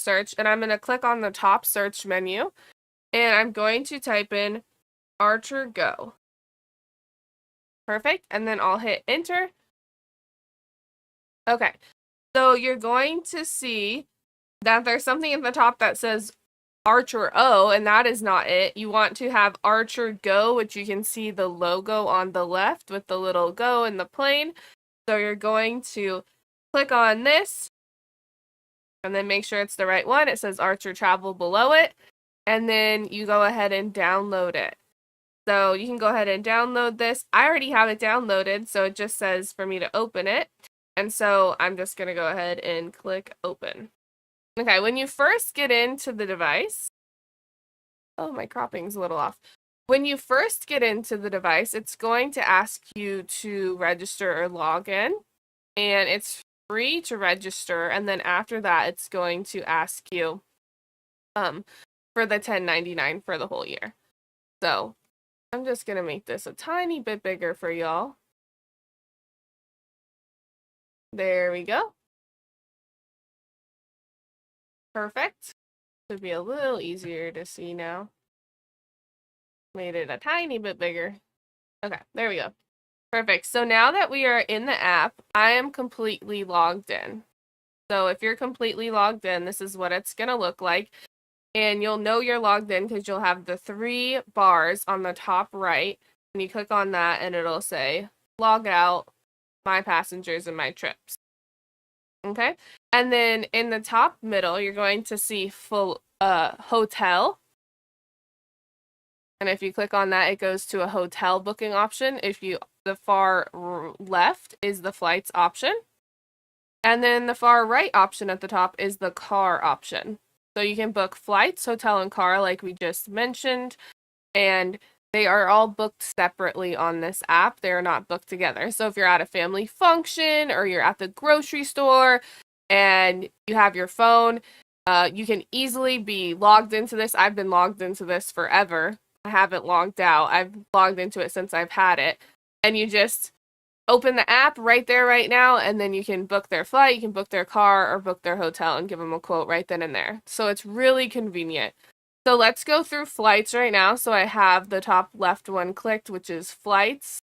search, and I'm going to click on the top search menu, and I'm going to type in Archer Go. Perfect, and then I'll hit enter. Okay, so you're going to see that there's something at the top that says Archer O, and that is not it. You want to have Archer Go, which you can see the logo on the left with the little go in the plane. So you're going to click on this, and then make sure it's the right one. It says Archer Travel below it, and then you go ahead and download it. So you can go ahead and download this. I already have it downloaded, so it just says for me to open it. And so I'm just going to go ahead and click open. Okay, when you first get into the device, oh, my cropping's a little off. When you first get into the device, it's going to ask you to register or log in, and it's free to register. And then after that, it's going to ask you for the $10.99 for the whole year. So I'm just going to make this a tiny bit bigger for y'all. There we go. Perfect. Should be a little easier to see now. Made it a tiny bit bigger. Okay, there we go. Perfect. So now that we are in the app, I am completely logged in. So if you're completely logged in, this is what it's going to look like. And you'll know you're logged in because you'll have the 3 bars on the top right. And you click on that and it'll say log out, my passengers, and my trips. Okay. And then in the top middle, you're going to see full hotel. And if you click on that, it goes to a hotel booking option. The far left is the flights option. And then the far right option at the top is the car option. So you can book flights, hotel, and car like we just mentioned. And they are all booked separately on this app. They are not booked together. So if you're at a family function or you're at the grocery store and you have your phone, you can easily be logged into this. I've been logged into this forever. I haven't logged out. I've logged into it since I've had it. And you just open the app right there, right now, and then you can book their flight, you can book their car, or book their hotel and give them a quote right then and there. So it's really convenient. So let's go through flights right now. So I have the top left one clicked, which is flights.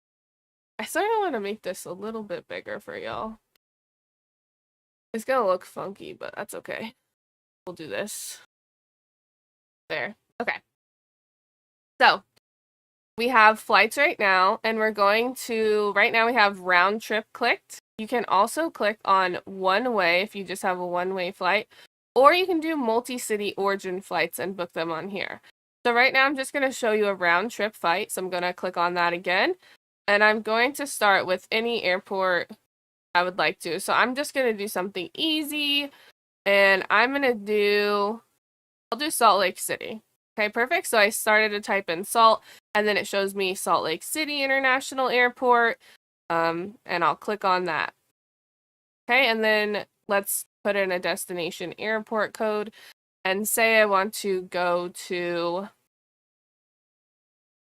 I sort of want to make this a little bit bigger for y'all. It's going to look funky, but that's okay. We'll do this. There. Okay. So we have flights right now, and we're going to, right now we have round trip clicked. You can also click on one way if you just have a one-way flight, or you can do multi-city origin flights and book them on here. So right now I'm just going to show you a round trip flight. So I'm going to click on that again, and I'm going to start with any airport I would like to. So I'm just going to do something easy, and I'll do Salt Lake City. Okay, perfect. So I started to type in Salt, and then it shows me Salt Lake City International Airport, and I'll click on that. Okay, and then let's put in a destination airport code, and say I want to go to,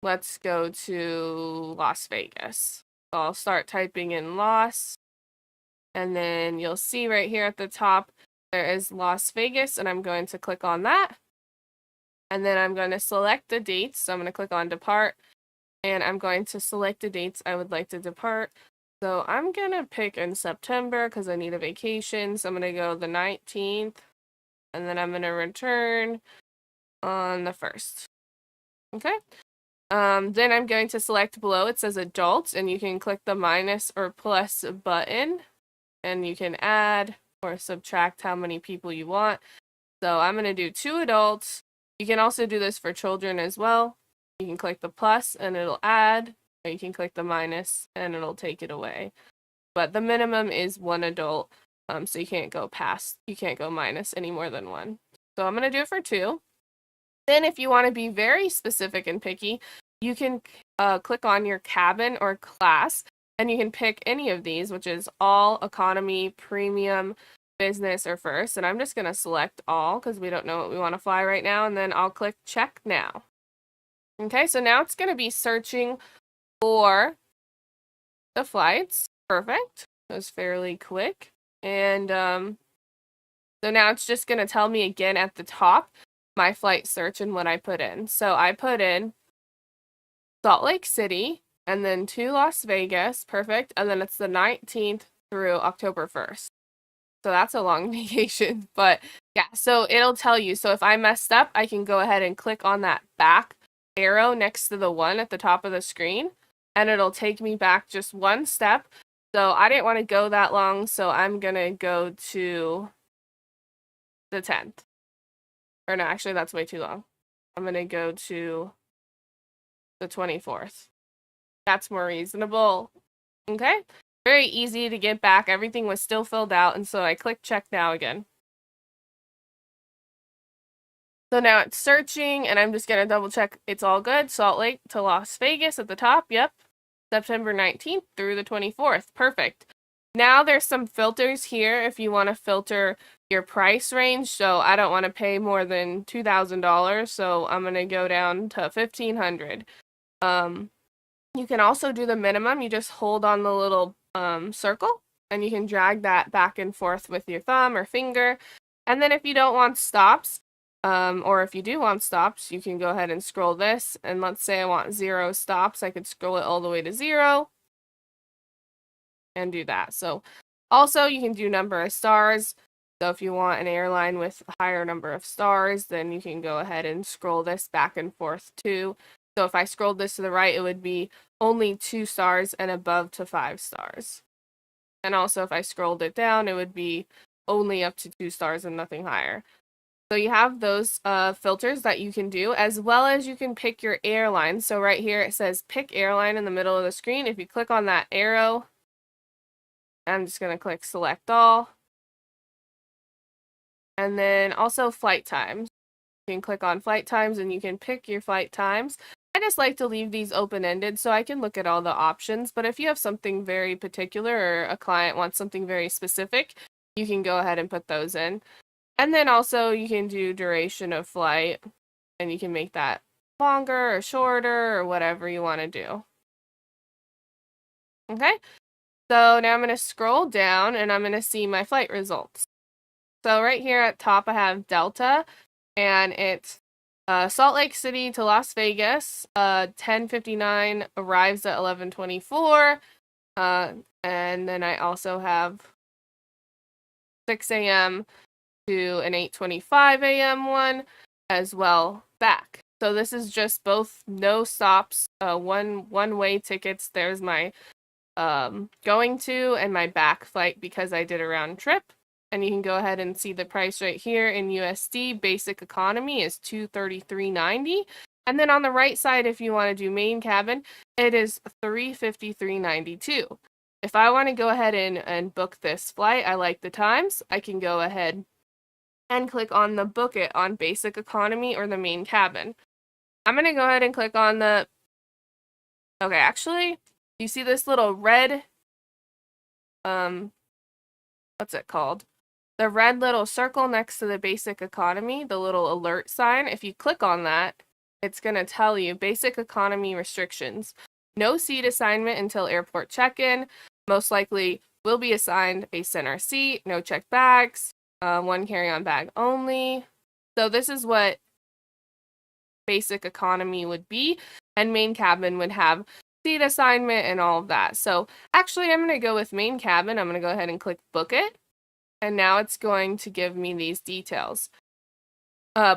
let's go to Las Vegas. So I'll start typing in Las, and then you'll see right here at the top, there is Las Vegas, and I'm going to click on that. And then I'm going to select the dates. So I'm going to click on depart, and I'm going to select the dates I would like to depart. So I'm going to pick in September because I need a vacation. So I'm going to go the 19th, and then I'm going to return on the 1st. Okay. Then I'm going to select below. It says adults, and you can click the minus or plus button, and you can add or subtract how many people you want. So I'm going to do 2 adults. You can also do this for children as well. You can click the plus and it'll add, or you can click the minus and it'll take it away. But the minimum is 1 adult, so you can't go minus any more than 1. So I'm going to do it for 2. Then if you want to be very specific and picky, you can click on your cabin or class, and you can pick any of these, which is all, economy, premium, business, or first. And I'm just going to select all because we don't know what we want to fly right now, and then I'll click check now. Okay, so now it's going to be searching for the flights. Perfect. It was fairly quick. And then So now it's just going to tell me again at the top my flight search and what I put in. So I put in Salt Lake City and then to Las Vegas. Perfect. And then it's the 19th through October 1st. So that's a long vacation. But yeah, so it'll tell you. So if I messed up, I can go ahead and click on that back arrow next to the one at the top of the screen, and it'll take me back just one step. So I didn't want to go that long, so I'm going to go to the 10th. Or no, actually, that's way too long. I'm going to go to the 24th. That's more reasonable. Okay? Very easy to get back. Everything was still filled out, and so I click check now again. So now it's searching, and I'm just going to double check it's all good. Salt Lake to Las Vegas at the top. Yep. September 19th through the 24th. Perfect. Now there's some filters here if you want to filter your price range. So I don't want to pay more than $2,000, so I'm going to go down to $1,500. You can also do the minimum. You just hold on the little circle, and you can drag that back and forth with your thumb or finger. And then if you don't want stops, or if you do want stops, you can go ahead and scroll this. And let's say I want 0 stops. I could scroll it all the way to 0 and do that. So also you can do number of stars. So if you want an airline with a higher number of stars, then you can go ahead and scroll this back and forth too. So if I scrolled this to the right, it would be only 2 stars and above to 5 stars. And also if I scrolled it down, it would be only up to 2 stars and nothing higher. So you have those filters that you can do, as well as you can pick your airline. So right here it says pick airline in the middle of the screen. If you click on that arrow, I'm just going to click select all. And then also flight times. You can click on flight times and you can pick your flight times. I just like to leave these open-ended so I can look at all the options. But if you have something very particular or a client wants something very specific, you can go ahead and put those in. And then also you can do duration of flight, and you can make that longer or shorter or whatever you want to do. Okay, so now I'm going to scroll down and I'm going to see my flight results. So right here at top I have Delta, and it's Salt Lake City to Las Vegas, 10:59, arrives at 11:24, and then I also have 6 a.m. to an 8:25 a.m. one as well back. So this is just both no stops, one-way tickets. There's my going to and my back flight because I did a round trip. And you can go ahead and see the price right here in USD. Basic economy is $233.90. And then on the right side, if you want to do main cabin, it is $353.92. If I want to go ahead and book this flight, I like the times, I can go ahead and click on the book it on basic economy or the main cabin. I'm going to go ahead and click on the, okay, actually, you see this little red, what's it called? The red little circle next to the basic economy, the little alert sign. If you click on that, it's going to tell you basic economy restrictions. No seat assignment until airport check-in. Most likely will be assigned a center seat. No checked bags. One carry-on bag only. So this is what basic economy would be, and main cabin would have seat assignment and all of that. So actually I'm going to go with main cabin. I'm going to go ahead and click book it, and now it's going to give me these details.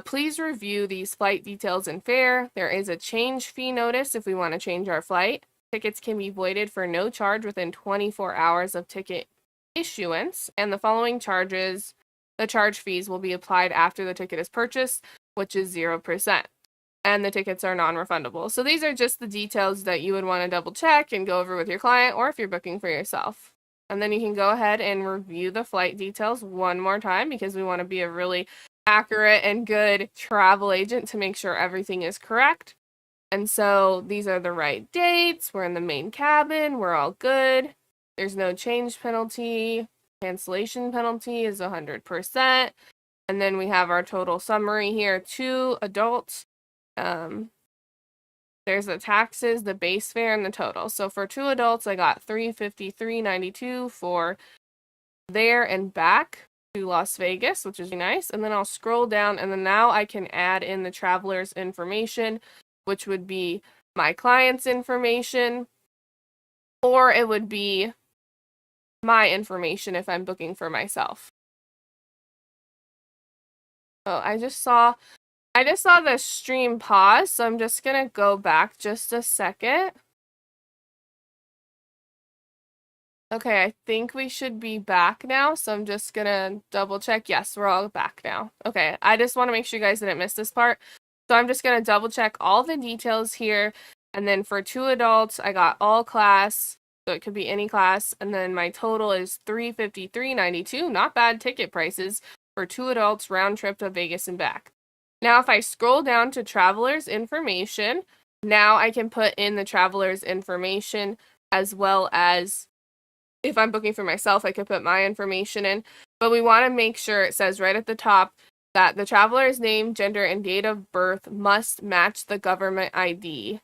Please review these flight details and fare. There is a change fee notice if we want to change our flight. Tickets can be voided for no charge within 24 hours of ticket issuance, and the following charges, the charge fees will be applied after the ticket is purchased, which is 0%. And the tickets are non-refundable. So these are just the details that you would want to double check and go over with your client, or if you're booking for yourself. And then you can go ahead and review the flight details one more time because we want to be a really accurate and good travel agent to make sure everything is correct. And so these are the right dates. We're in the main cabin. We're all good. There's no change penalty. Cancellation penalty is 100%. And then we have our total summary here. 2 adults. There's the taxes, the base fare, and the total. So for 2 adults, I got $353.92 for there and back. to Las Vegas, which is nice. And then I'll scroll down, and then now I can add in the traveler's information, which would be my client's information, or it would be my information if I'm booking for myself. Oh, I just saw the stream pause, so I'm just gonna go back just a second. Okay, I think we should be back now, so I'm just gonna double check. Yes, we're all back now. Okay, I just want to make sure you guys didn't miss this part. So I'm just gonna double check all the details here, and then for 2 adults, I got all class, so it could be any class, and then my total is $353.92. Not bad ticket prices for 2 adults round trip to Vegas and back. Now, if I scroll down to traveler's information, now I can put in the traveler's information, as well as if I'm booking for myself, I could put my information in. But we want to make sure it says right at the top that the traveler's name, gender, and date of birth must match the government ID.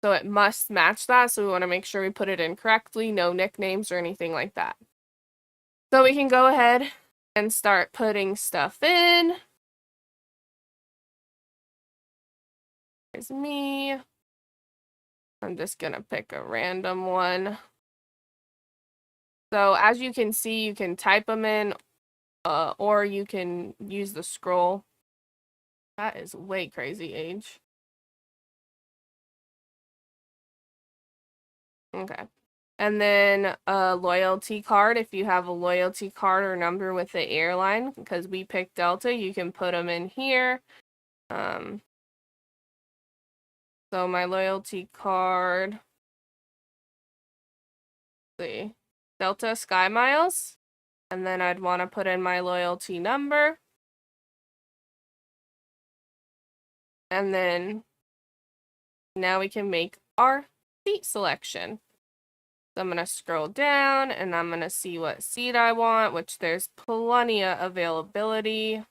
So it must match that. So we want to make sure we put it in correctly, no nicknames or anything like that. So we can go ahead and start putting stuff in. Here's me. I'm just going to pick a random one. So as you can see, you can type them in, or you can use the scroll. That is way crazy, age. Okay. And then a loyalty card. If you have a loyalty card or number with the airline, because we picked Delta, you can put them in here. So my loyalty card, let's see, Delta Sky Miles. And then I'd want to put in my loyalty number. And then now we can make our seat selection. So I'm going to scroll down and I'm going to see what seat I want, which there's plenty of availability.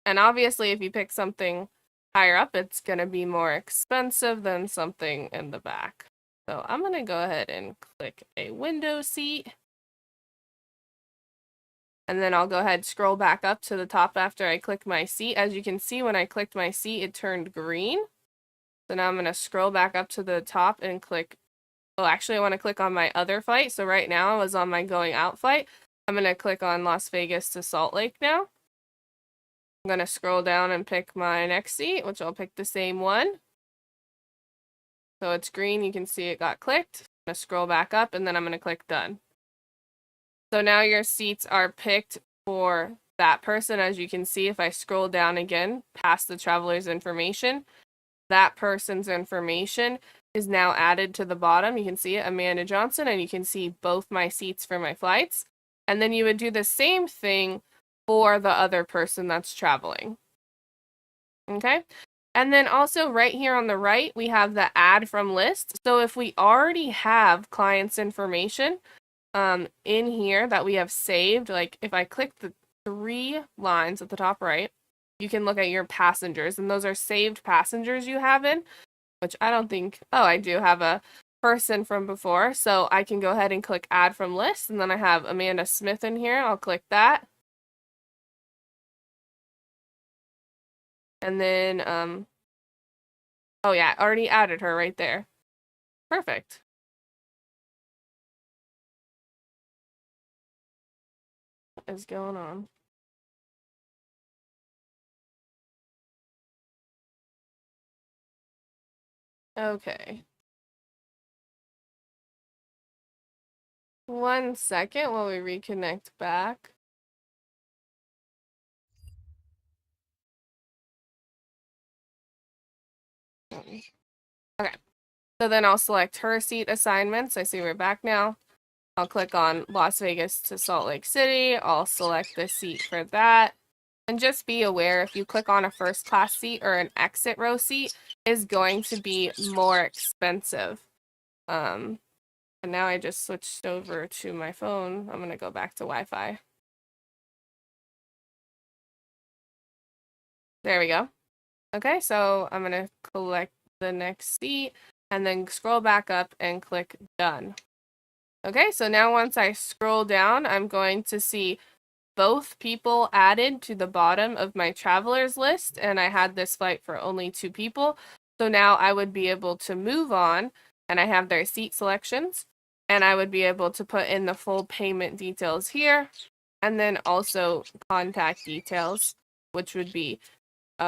And obviously, if you pick something higher up, it's going to be more expensive than something in the back. So I'm going to go ahead and click a window seat. And then I'll go ahead and scroll back up to the top after I click my seat. As you can see, when I clicked my seat, it turned green. So now I'm going to scroll back up to the top and click. Oh, actually, I want to click on my other flight. So right now I was on my going out flight. I'm going to click on Las Vegas to Salt Lake now. I'm going to scroll down and pick my next seat, which I'll pick the same one. So it's green. You can see it got clicked. I'm going to scroll back up and then I'm going to click done. So now your seats are picked for that person. As you can see, if I scroll down again past the traveler's information, that person's information is now added to the bottom. You can see it, Amanda Johnson, and you can see both my seats for my flights. And then you would do the same thing for the other person that's traveling. Okay? And then also right here on the right, we have the add from list. So if we already have clients' information in here that we have saved, like if I click the 3 lines at the top right, you can look at your passengers, and those are saved passengers you have in, which I don't think, oh, I do have a person from before, so I can go ahead and click add from list, and then I have Amanda Smith in here. I'll click that. And then, oh yeah, I already added her right there. Perfect. What is going on? Okay. 1 second while we reconnect back. Okay. So then I'll select her seat assignments. I see we're back now. I'll click on Las Vegas to Salt Lake City. I'll select the seat for that. And just be aware, if you click on a first class seat or an exit row seat, is going to be more expensive. And now I just switched over to my phone. I'm going to go back to Wi-Fi. There we go. Okay, so I'm going to select the next seat and then scroll back up and click done. Okay, so now once I scroll down, I'm going to see both people added to the bottom of my travelers list, and I had this flight for only 2 people. So now I would be able to move on, and I have their seat selections, and I would be able to put in the full payment details here, and then also contact details, which would be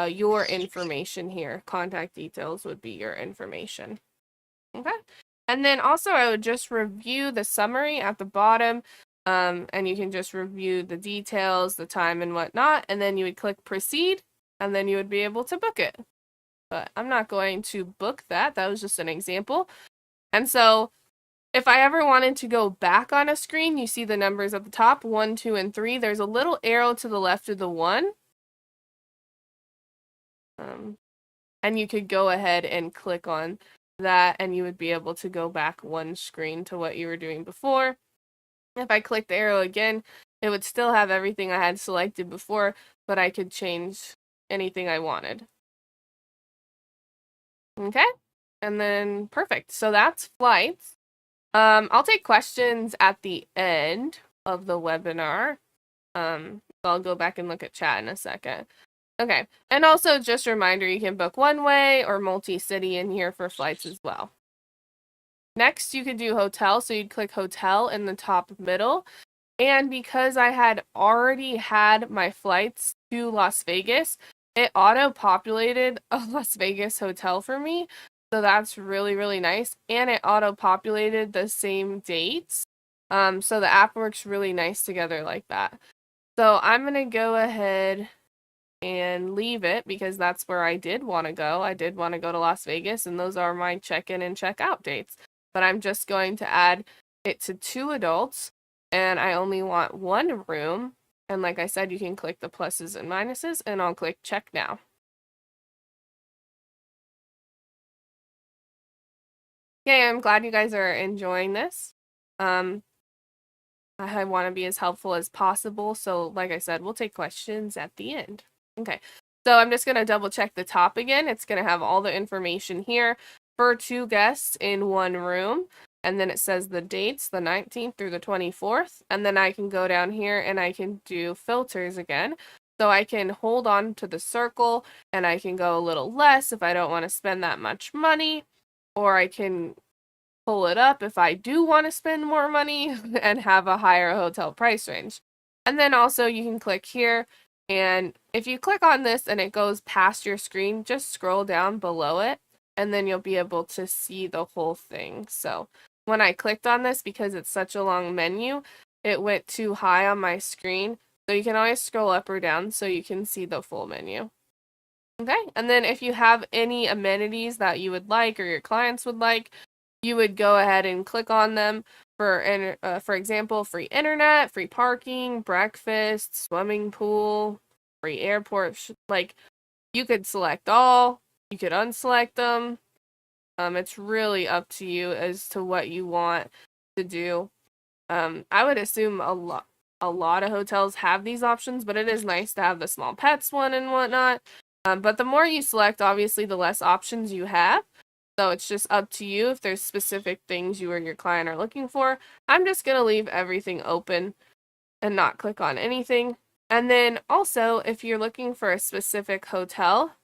your information here. Contact details would be your information. Okay. And then also I would just review the summary at the bottom, and you can just review the details, the time and whatnot, and then you would click proceed, and then you would be able to book it. But I'm not going to book that. That was just an example. And so if I ever wanted to go back on a screen, you see the numbers at the top, 1, 2, and 3. There's a little arrow to the left of the 1. And you could go ahead and click on that, and you would be able to go back 1 screen to what you were doing before. If I click the arrow again, it would still have everything I had selected before, but I could change anything I wanted. Okay, and then perfect. So that's flights. I'll take questions at the end of the webinar. I'll go back and look at chat in a second. Okay, and also just a reminder, you can book one-way or multi-city in here for flights as well. Next, you could do hotel, so you'd click hotel in the top middle. And because I had already had my flights to Las Vegas, it auto-populated a Las Vegas hotel for me. So that's really, really nice. And it auto-populated the same dates. So the app works really nice together like that. So I'm going to go ahead and leave it because that's where I did want to go. I did want to go to Las Vegas, and those are my check-in and check-out dates. But I'm just going to add it to 2 adults, and I only want 1 room. And like I said, you can click the pluses and minuses, and I'll click check now. Okay, I'm glad you guys are enjoying this. I want to be as helpful as possible, so like I said, we'll take questions at the end. Okay, so I'm just going to double check the top again. It's going to have all the information here for 2 guests in 1 room. And then it says the dates, the 19th through the 24th. And then I can go down here and I can do filters again. So I can hold on to the circle and I can go a little less if I don't want to spend that much money. Or I can pull it up if I do want to spend more money and have a higher hotel price range. And then also you can click here. And if you click on this and it goes past your screen, just scroll down below it. And then you'll be able to see the whole thing. So when I clicked on this, because it's such a long menu, it went too high on my screen. So you can always scroll up or down so you can see the full menu. Okay, and then if you have any amenities that you would like or your clients would like, you would go ahead and click on them. For example, free internet, free parking, breakfast, swimming pool, free airport. Like, you could select all, you could unselect them. It's really up to you as to what you want to do. I would assume a lot of hotels have these options, but it is nice to have the small pets one and whatnot. But the more you select, obviously, the less options you have. So it's just up to you if there's specific things you or your client are looking for. I'm just going to leave everything open and not click on anything. And then also, if you're looking for a specific hotel,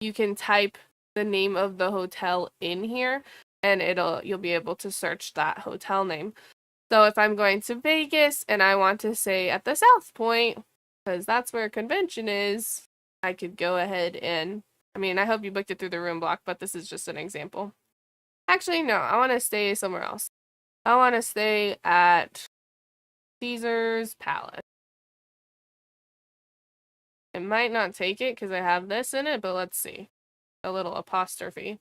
you can type the name of the hotel in here and you'll be able to search that hotel name. So if I'm going to Vegas and I want to say at the South Point, because that's where convention is, I could go ahead and, I hope you booked it through the room block, but this is just an example. Actually, no, I want to stay somewhere else. I want to stay at Caesar's Palace. It might not take it because I have this in it, but let's see. A little apostrophe.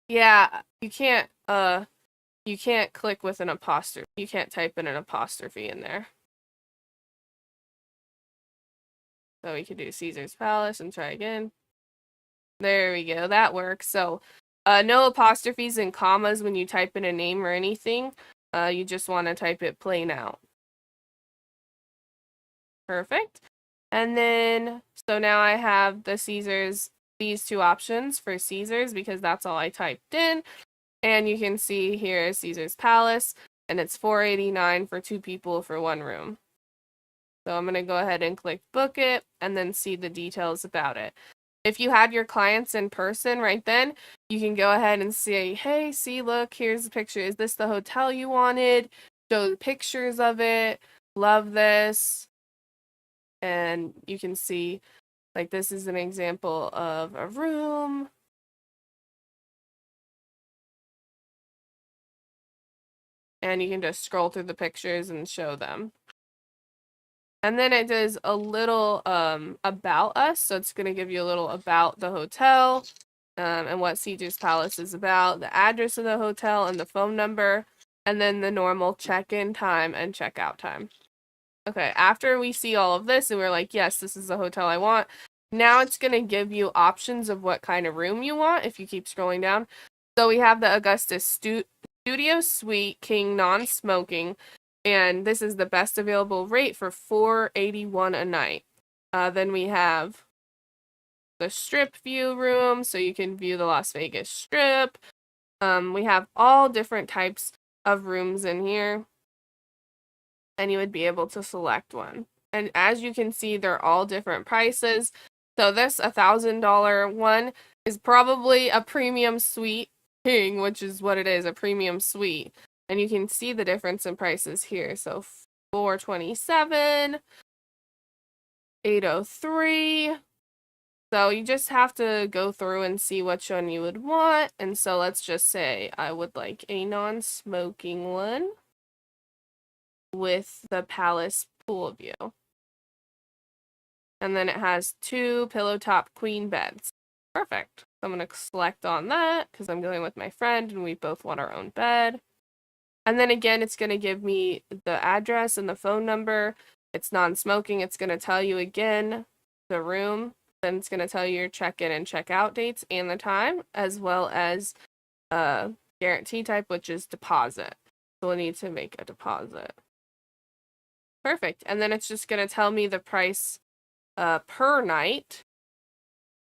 Yeah, you can't click with an apostrophe. You can't type in an apostrophe in there. So we could do Caesar's Palace and try again. There we go. That works. So no apostrophes and commas when you type in a name or anything. You just want to type it plain out. Perfect. And then, so now I have the Caesars, these 2 options for Caesars because that's all I typed in. And you can see here Caesar's Palace, and it's $489 for 2 people for 1 room. So I'm going to go ahead and click book it and then see the details about it. If you had your clients in person right then, you can go ahead and say, hey, see, look, here's the picture. Is this the hotel you wanted? Show the pictures of it. Love this. And you can see, like, this is an example of a room. And you can just scroll through the pictures and show them. And then it does a little about us. So it's going to give you a little about the hotel and what Caesar's Palace is about, the address of the hotel and the phone number, and then the normal check-in time and check-out time. Okay, after we see all of this and we're like, yes, this is the hotel I want, now it's going to give you options of what kind of room you want if you keep scrolling down. So we have the Augustus Studio Suite King non-smoking. And this is the best available rate for $481 a night. Then we have the Strip View room, so you can view the Las Vegas Strip. We have all different types of rooms in here, and you would be able to select one. And as you can see, they're all different prices. So this $1,000 one is probably a premium suite king, which is what it is, a premium suite. And you can see the difference in prices here. So $427, $803. So you just have to go through and see which one you would want. And so let's just say I would like a non-smoking one with the Palace pool view. And then it has 2 pillow top queen beds. Perfect. So I'm going to select on that because I'm going with my friend and we both want our own bed. And then again, it's going to give me the address and the phone number. It's non-smoking. It's going to tell you again the room. Then it's going to tell you your check-in and check-out dates and the time, as well as guarantee type, which is deposit. So we'll need to make a deposit. Perfect. And then it's just going to tell me the price per night.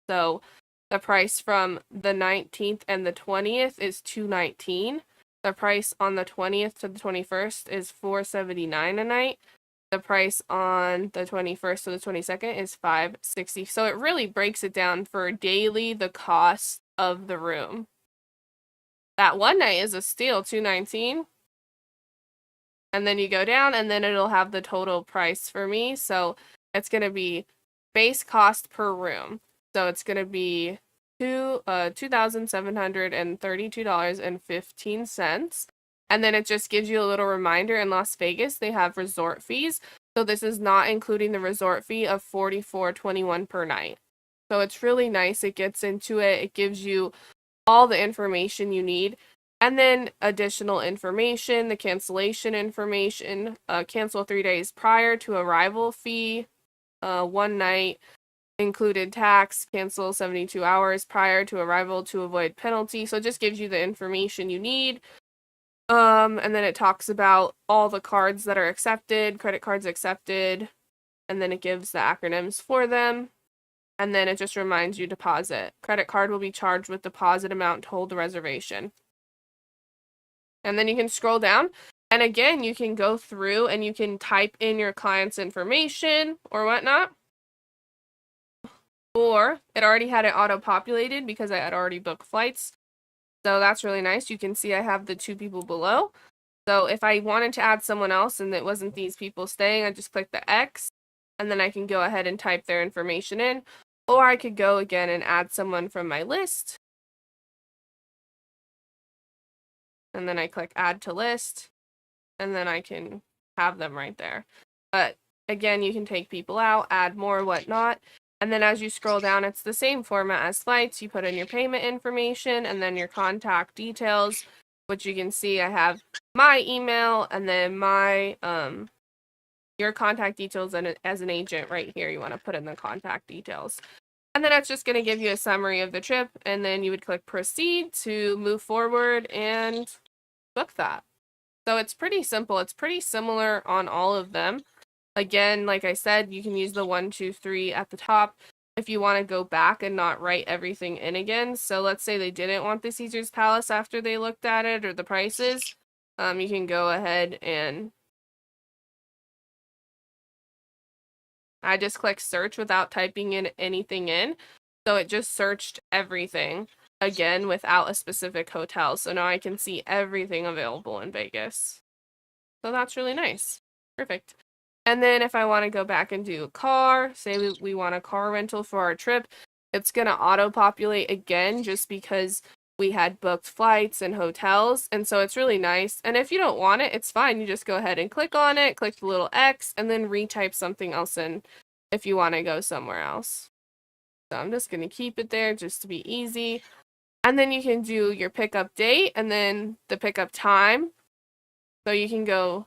So the price from the 19th and the 20th is $219. The price on the 20th to the 21st is $479 a night. The price on the 21st to the 22nd is $560. So it really breaks it down for daily the cost of the room. That one night is a steal, $219. And then you go down and then it'll have the total price for me. So it's going to be base cost per room. So it's going to be $2,732.15. And then it just gives you a little reminder in Las Vegas, they have resort fees. So this is not including the resort fee of $44.21 per night. So it's really nice. It gets into it. It gives you all the information you need. And then additional information, the cancellation information, cancel 3 days prior to arrival fee, 1 night, included tax, cancel 72 hours prior to arrival to avoid penalty. So it just gives you the information you need. And then it talks about all the cards that are accepted, credit cards accepted, and then it gives the acronyms for them. And then it just reminds you deposit. Credit card will be charged with deposit amount to hold the reservation. And then you can scroll down. And again, you can go through and you can type in your client's information or whatnot. Or it already had it auto-populated because I had already booked flights. So that's really nice. You can see I have the 2 people below. So if I wanted to add someone else and it wasn't these people staying, I just click the X and then I can go ahead and type their information in. Or I could go again and add someone from my list. And then I click add to list and then I can have them right there. But again, you can take people out, add more, whatnot. And then as you scroll down, it's the same format as flights. You put in your payment information and then your contact details, which you can see I have my email and then my your contact details, and as an agent right here, you want to put in the contact details. And then it's just going to give you a summary of the trip, and then you would click proceed to move forward and book that. So it's pretty simple. It's pretty similar on all of them. Again, like I said, you can use the 1, 2, 3 at the top if you want to go back and not write everything in again. So let's say they didn't want the Caesar's Palace after they looked at it or the prices. You can go ahead and I just clicked search without typing in anything in. So it just searched everything again without a specific hotel. So now I can see everything available in Vegas. So that's really nice. Perfect. And then if I want to go back and do a car, say we want a car rental for our trip, it's going to auto-populate again just because we had booked flights and hotels. And so it's really nice. And if you don't want it, it's fine. You just go ahead and click on it, click the little X, and then retype something else in if you want to go somewhere else. So I'm just going to keep it there just to be easy. And then you can do your pickup date and then the pickup time. So you can go,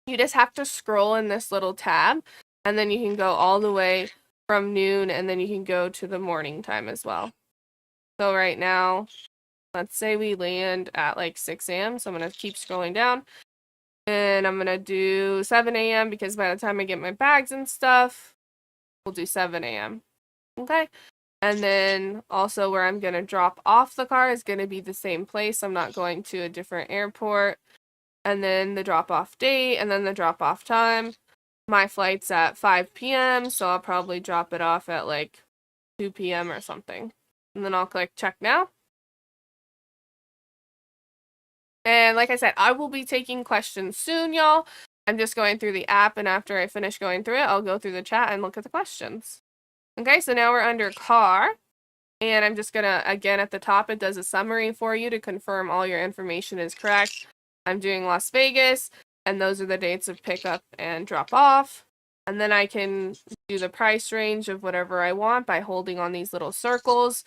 you just have to scroll in this little tab and then you can go all the way from noon and then you can go to the morning time as well. So right now, let's say we land at like 6 a.m. So I'm going to keep scrolling down and I'm going to do 7 a.m. because by the time I get my bags and stuff, we'll do 7 a.m. Okay. And then also where I'm going to drop off the car is going to be the same place. I'm not going to a different airport. And then the drop-off date, and then the drop-off time. My flight's at 5 p.m., so I'll probably drop it off at like 2 p.m. or something. And then I'll click check now. And like I said, I will be taking questions soon, y'all. I'm just going through the app, and after I finish going through it, I'll go through the chat and look at the questions. Okay, so now we're under car. And I'm just gonna, again, at the top, it does a summary for you to confirm all your information is correct. I'm doing Las Vegas, and those are the dates of pickup and drop off. And then I can do the price range of whatever I want by holding on these little circles.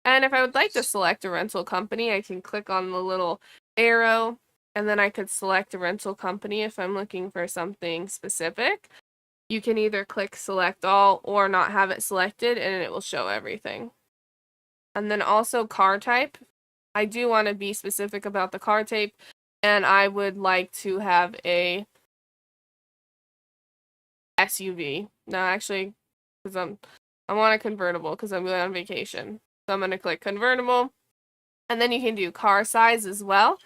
And if I would like to select a rental company, I can click on the little arrow, and then I could select a rental company if I'm looking for something specific. You can either click select all or not have it selected, and it will show everything. And then also car type. I do want to be specific about the car type, and I would like to have a SUV. No, actually, because I want a convertible because I'm going on vacation. So I'm going to click convertible, and then you can do car size as well.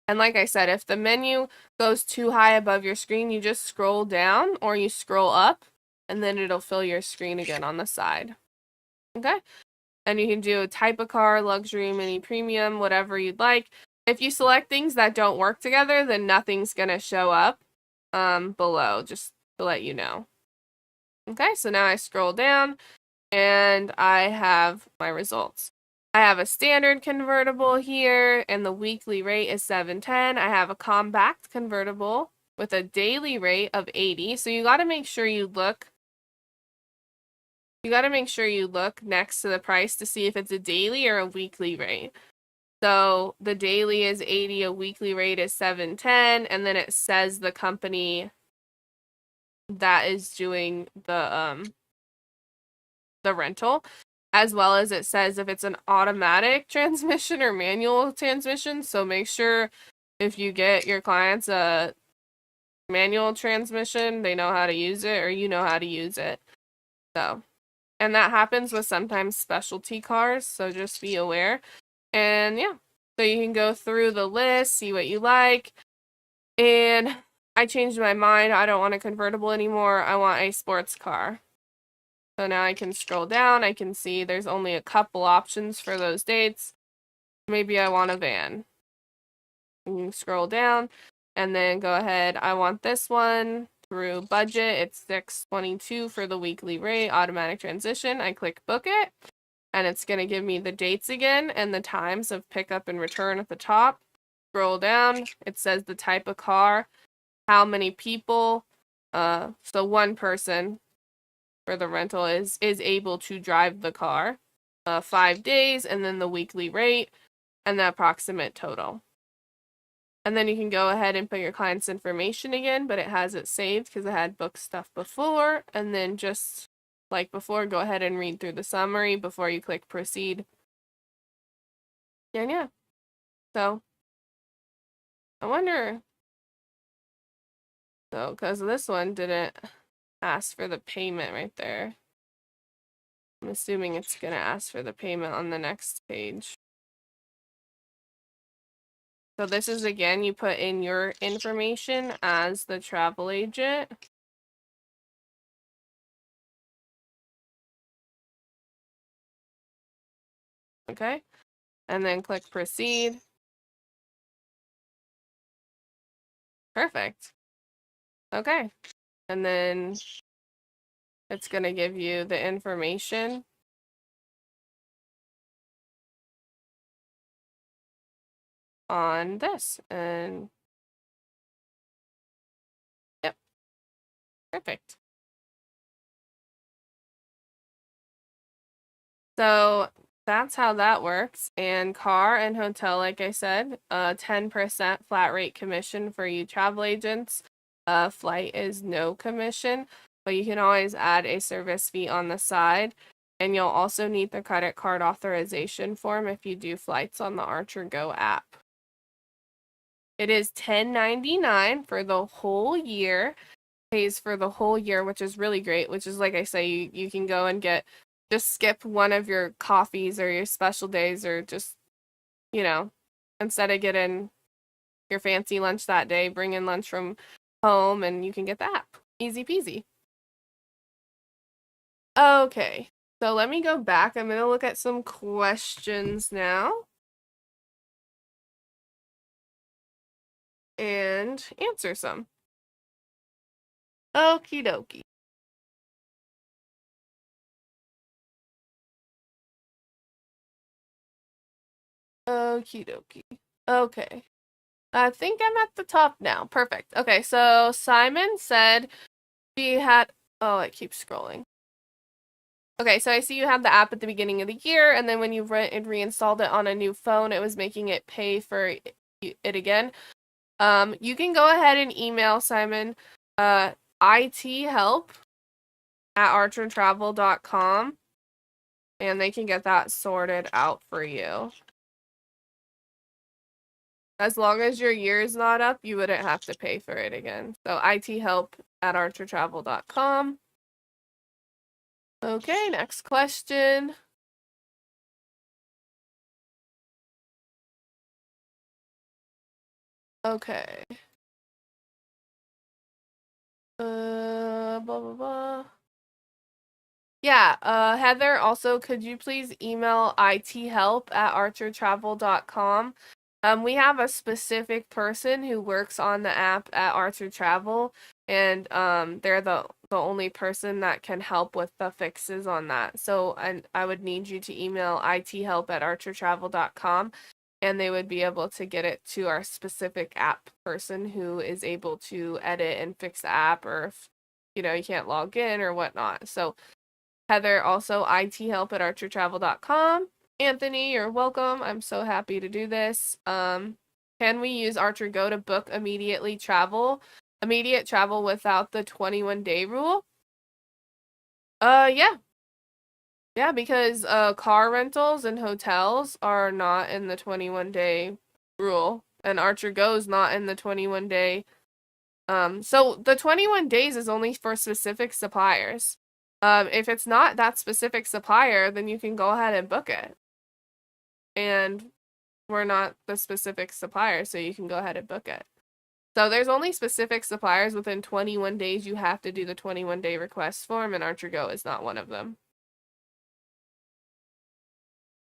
And like I said, if the menu goes too high above your screen, you just scroll down or you scroll up, and then it'll fill your screen again on the side. Okay? And you can do a type of car, luxury, mini, premium, whatever you'd like. If you select things that don't work together, then nothing's going to show up below, just to let you know. Okay, so now I scroll down and I have my results. I have a standard convertible here and the weekly rate is $710. I have a compact convertible with a daily rate of $80. So you got to make sure you look next to the price to see if it's a daily or a weekly rate. So the daily is $80, a weekly rate is $710, and then it says the company that is doing the rental, as well as it says if it's an automatic transmission or manual transmission. So make sure if you get your clients a manual transmission, they know how to use it or you know how to use it. So, and that happens with sometimes specialty cars, so just be aware. And yeah, so you can go through the list, see what you like. And I changed my mind. I don't want a convertible anymore. I want a sports car. So now I can scroll down. I can see there's only a couple options for those dates. Maybe I want a van. You can scroll down and then go ahead. I want this one through budget. It's $622 for the weekly rate, automatic transition. I click book it. And it's going to give me the dates again and the times of pickup and return at the top. Scroll down. It says the type of car, how many people. So one person for the rental is able to drive the car. 5 days, and then the weekly rate and the approximate total. And then you can go ahead and put your client's information again, but it has it saved because I had booked stuff before. And then just like before, go ahead and read through the summary before you click proceed. And yeah. So I wonder. So because this one didn't ask for the payment right there. I'm assuming it's going to ask for the payment on the next page. So this is, again, you put in your information as the travel agent. Okay, and then click proceed. Perfect. Okay, and then it's going to give you the information on this, and yep, perfect. So that's how that works. And car and hotel, like I said, 10% flat rate commission for you travel agents. Flight is no commission, but you can always add a service fee on the side. And you'll also need the credit card authorization form if you do flights on the Archer Go app. It is $10.99 for the whole year. Pays for the whole year, which is really great, which is like I say, you can go and just skip one of your coffees or your special days, or just, you know, instead of getting your fancy lunch that day, bring in lunch from home and you can get the app. Easy peasy. Okay, so let me go back. I'm going to look at some questions now and answer some. Okie dokie. Okie dokie. Okay. I think I'm at the top now. Perfect. Okay, so Simon said she had... Oh, it keeps scrolling. Okay, so I see you had the app at the beginning of the year, and then when you reinstalled it on a new phone, it was making it pay for it again. You can go ahead and email Simon, ithelp@archertravel.com, and they can get that sorted out for you. As long as your year's not up, you wouldn't have to pay for it again. So ithelp@archertravel.com. Okay, next question. Okay. Blah, blah, blah. Yeah, Heather, also, could you please email ithelp@archertravel.com? We have a specific person who works on the app at Archer Travel, and they're the only person that can help with the fixes on that. So I would need you to email ithelp@archertravel.com, and they would be able to get it to our specific app person who is able to edit and fix the app, or if you can't log in or whatnot. So Heather, also ithelp@archertravel.com. Anthony, you're welcome. I'm so happy to do this. Can we use Archer Go to book immediate travel without the 21-day rule? Yeah. Yeah, because car rentals and hotels are not in the 21-day rule, and Archer Go is not in the 21-day. So the 21 days is only for specific suppliers. If it's not that specific supplier, then you can go ahead and book it. And we're not the specific supplier, so you can go ahead and book it. So there's only specific suppliers within 21 days you have to do the 21-day request form, and Archer Go is not one of them.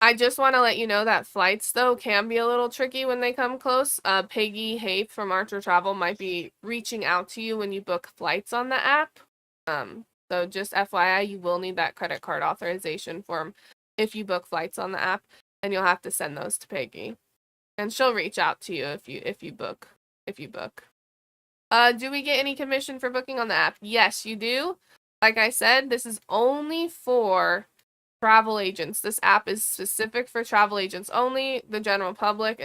I just want to let you know that flights, though, can be a little tricky when they come close. Peggy Haith from Archer Travel might be reaching out to you when you book flights on the app. So just FYI, you will need that credit card authorization form if you book flights on the app, and you'll have to send those to Peggy. And she'll reach out to you if you book. Do we get any commission for booking on the app? Yes, you do. Like I said, this is only for travel agents. This app is specific for travel agents only. The general public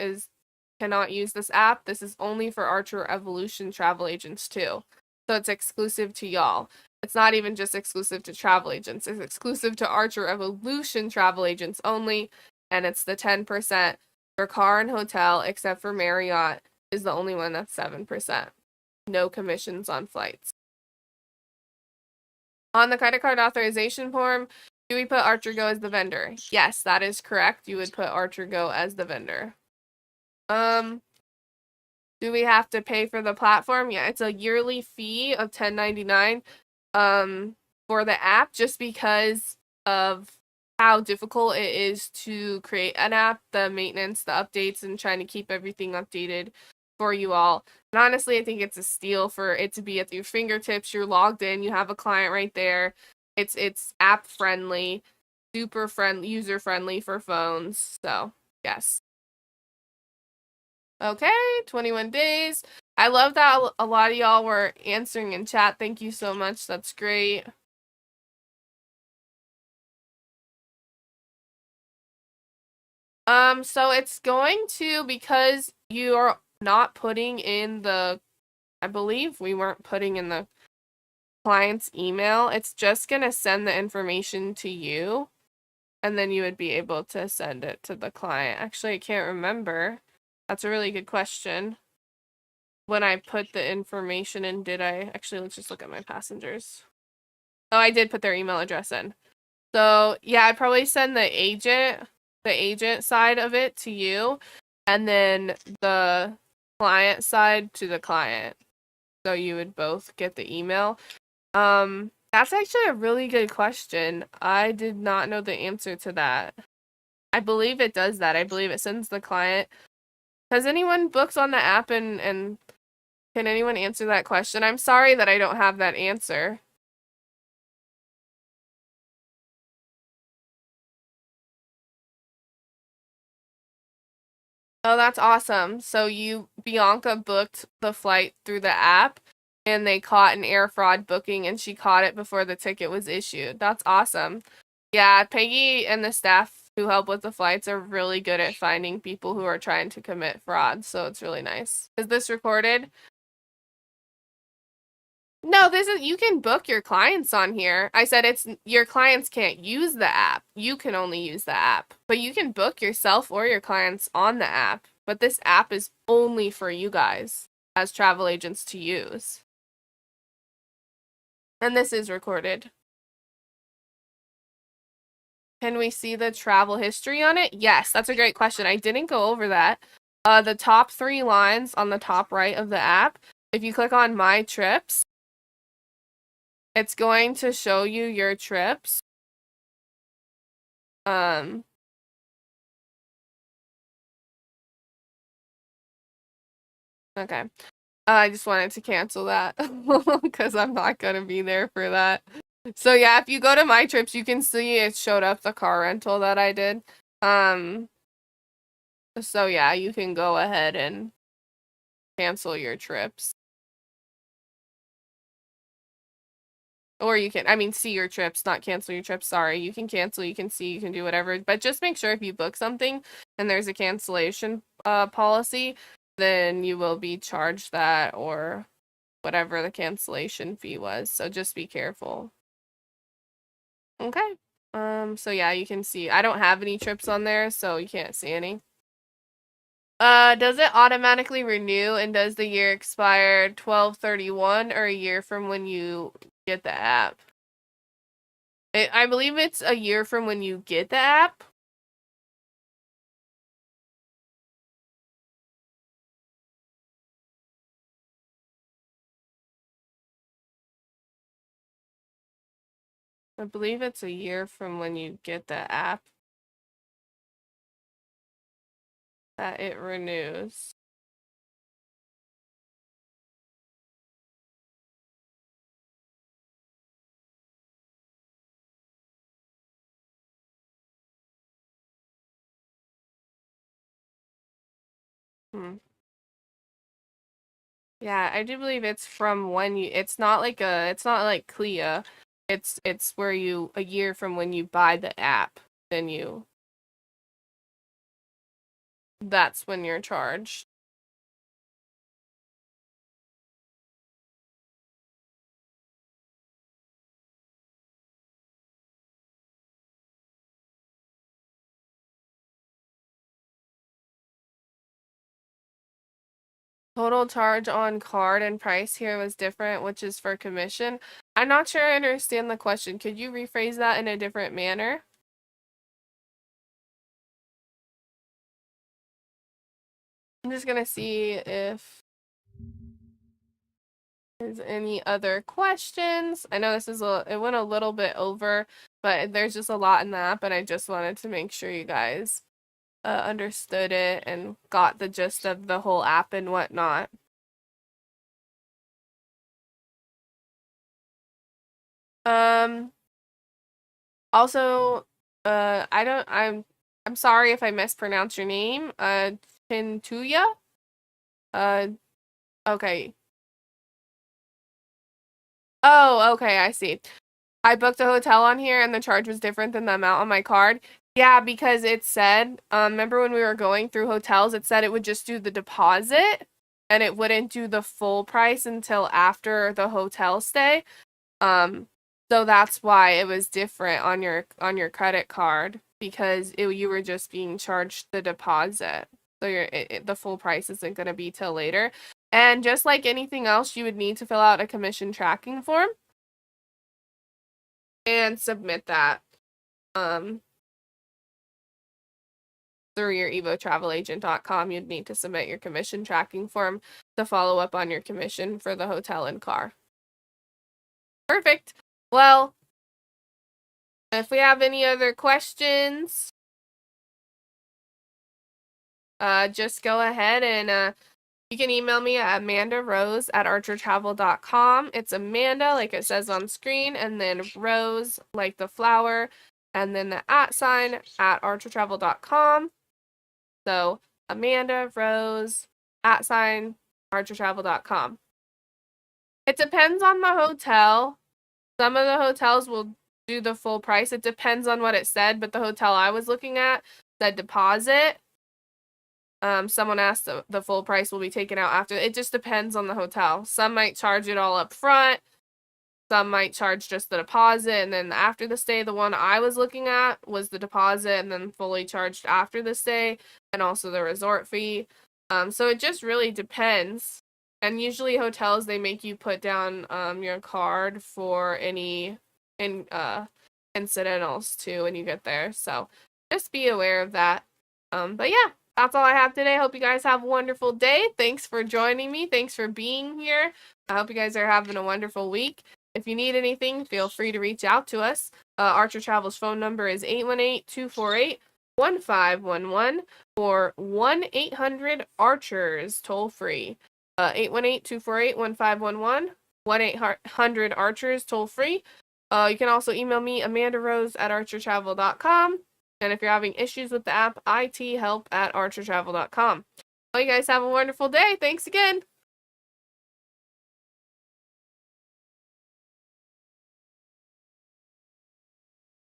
cannot use this app. This is only for Archer Evolution travel agents too. So it's exclusive to y'all. It's not even just exclusive to travel agents. It's exclusive to Archer Evolution travel agents only, and it's the 10% for car and hotel, except for Marriott is the only one that's 7%. No commissions on flights. On the credit card authorization form, do we put Archer Go as the vendor? Yes, that is correct. You would put Archer Go as the vendor. Do we have to pay for the platform? Yeah, it's a yearly fee of $10.99 for the app, just because of how difficult it is to create an app, the maintenance, the updates, and trying to keep everything updated for you all. And honestly, I think it's a steal for it to be at your fingertips. You're logged in, you have a client right there. It's app friendly, super friendly, user friendly for phones. So, yes. Okay, 21 days. I love that a lot of y'all were answering in chat. Thank you so much. That's great. So it's going to, because you're not putting in the, I believe we weren't putting in the client's email, it's just gonna send the information to you, and then you would be able to send it to the client. Actually, I can't remember. That's a really good question. When I put the information in, did I? Actually, let's just look at my passengers. Oh, I did put their email address in. So yeah, I'd probably send the agent side of it to you, and then the client side to the client. So you would both get the email. That's actually a really good question. I did not know the answer to that. I believe it does that. I believe it sends the client. Has anyone booked on the app, and can anyone answer that question? I'm sorry that I don't have that answer. Oh, that's awesome. So Bianca booked the flight through the app, and they caught an air fraud booking, and she caught it before the ticket was issued. That's awesome. Yeah, Peggy and the staff who help with the flights are really good at finding people who are trying to commit fraud, so it's really nice. Is this recorded? No, you can book your clients on here. I said your clients can't use the app. You can only use the app. But you can book yourself or your clients on the app. But this app is only for you guys as travel agents to use. And this is recorded. Can we see the travel history on it? Yes, that's a great question. I didn't go over that. The top 3 lines on the top right of the app, if you click on My Trips, it's going to show you your trips. Okay. I just wanted to cancel that because I'm not gonna be there for that. So yeah, if you go to My Trips, you can see it showed up the car rental that I did. So yeah, you can go ahead and cancel your trips. Or you can, I mean, see your trips, not cancel your trips. Sorry, you can cancel, you can see, you can do whatever. But just make sure if you book something and there's a cancellation policy, then you will be charged that or whatever the cancellation fee was. So just be careful. Okay. So yeah, you can see I don't have any trips on there, so you can't see any. Does it automatically renew, and does the year expire 12/31 or a year from when you get the app? I believe it's a year from when you get the app. I believe it's a year from when you get the app that it renews. Hmm. Yeah, I do believe it's from when you, it's not like CLIA. It's where you, a year from when you buy the app, then that's when you're charged. Total charge on card and price here was different, which is for commission. I'm not sure I understand the question. Could you rephrase that in a different manner? I'm just gonna see if there's any other questions. I know this is it went a little bit over. but there's just a lot in the app, and I just wanted to make sure you guys understood it and got the gist of the whole app and whatnot. Also, I'm sorry if I mispronounce your name. Chintuya? Okay. Oh, okay, I see. I booked a hotel on here and the charge was different than the amount on my card. Yeah, because it said, remember when we were going through hotels, it said it would just do the deposit and it wouldn't do the full price until after the hotel stay. So that's why it was different on your credit card because you were just being charged the deposit. So the full price isn't going to be till later. And just like anything else, you would need to fill out a commission tracking form and submit that through your evotravelagent.com. You'd need to submit your commission tracking form to follow up on your commission for the hotel and car. Perfect. Well, if we have any other questions, just go ahead and you can email me at amandarose@archertravel.com. It's Amanda, like it says on screen, and then Rose, like the flower, and then the @ at archertravel.com. So Amanda Rose @ archertravel.com. It depends on the hotel. Some of the hotels will do the full price. It depends on what it said, but the hotel I was looking at said deposit. Someone asked the full price will be taken out after. It just depends on the hotel. Some might charge it all up front. Some might charge just the deposit, and then after the stay, the one I was looking at was the deposit and then fully charged after the stay, and also the resort fee. So it just really depends. And usually hotels, they make you put down your card for any incidentals too when you get there. So just be aware of that. But yeah, that's all I have today. Hope you guys have a wonderful day. Thanks for joining me. Thanks for being here. I hope you guys are having a wonderful week. If you need anything, feel free to reach out to us. Archer Travel's phone number is 818-248-1511 or 1-800-ARCHERS, toll free. 818-248-1511, 1-800-ARCHERS, toll free. You can also email me, amandarose@archertravel.com. And if you're having issues with the app, ithelp@archertravel.com. Well, you guys have a wonderful day. Thanks again.